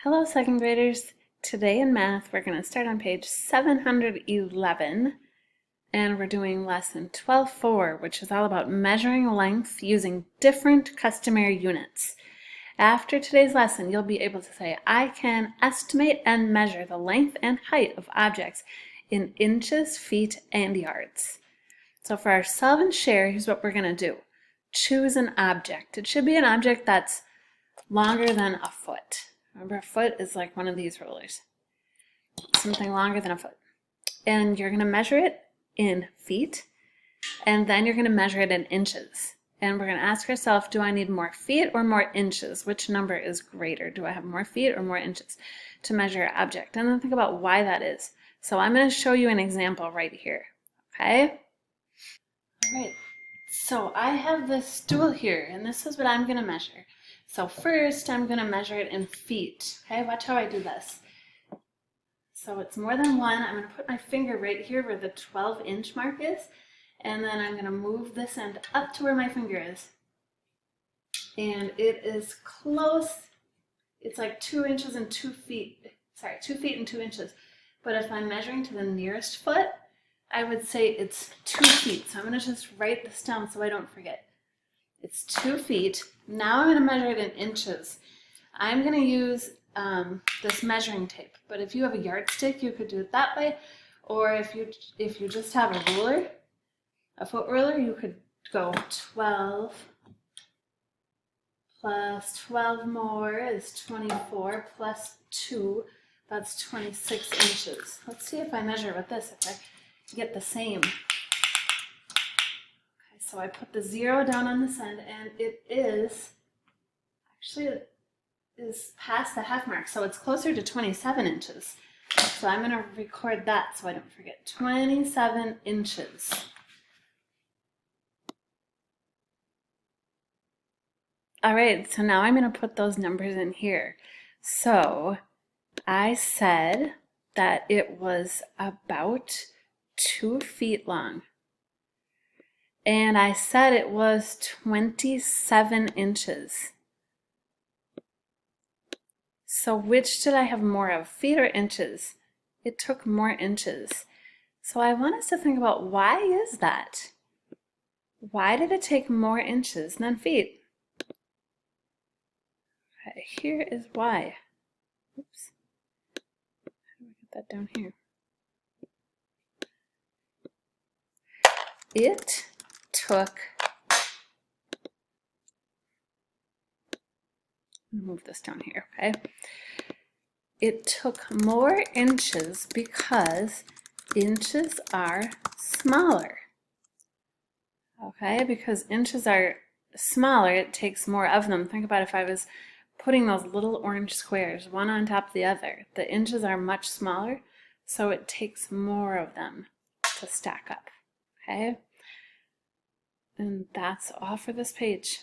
Hello, second graders. Today in math, we're going to start on page 711, and we're doing lesson 12.4, which is all about measuring length using different customary units. After today's lesson, you'll be able to say, I can estimate and measure the length and height of objects in inches, feet, and yards. So for our solve and share, here's what we're going to do. Choose an object. It should be an object that's longer than a foot. Remember, a foot is like one of these rulers. Something longer than a foot. And you're going to measure it in feet, and then you're going to measure it in inches. And we're going to ask ourselves, do I need more feet or more inches? Which number is greater? Do I have more feet or more inches to measure an object? And then think about why that is. So I'm going to show you an example right here. Okay? All right. So I have this stool here, and this is what I'm going to measure. So first, I'm going to measure it in feet. Okay, watch how I do this. So it's more than one. I'm going to put my finger right here where the 12-inch mark is, and then I'm going to move this end up to where my finger is. And it is close. It's like 2 inches and 2 feet. Sorry, 2 feet and 2 inches. But if I'm measuring to the nearest foot, I would say it's 2 feet. So I'm going to just write this down so I don't forget. It's 2 feet. Now I'm going to measure it in inches. I'm going to use this measuring tape, but if you have a yardstick, you could do it that way. Or if you just have a ruler, a foot ruler, you could go 12 plus 12 more is 24 plus 2, that's 26 inches. Let's see if I measure with this, if I get the same. So I put the 0 down on this end, and it is, actually it is past the half mark, so it's closer to 27 inches. So I'm going to record that so I don't forget. 27 inches. All right, so now I'm going to put those numbers in here. So I said that it was about 2 feet long. And I said it was 27 inches. So which did I have more of, feet or inches? It took more inches. So I want us to think about, why is that? Why did it take more inches than feet? Okay, here is why. Oops. How do I get that down here? It took, move this down here, okay? It took more inches because inches are smaller. Okay, because inches are smaller, it takes more of them. Think about if I was putting those little orange squares, one on top of the other. The inches are much smaller, so it takes more of them to stack up. Okay? And that's all for this page.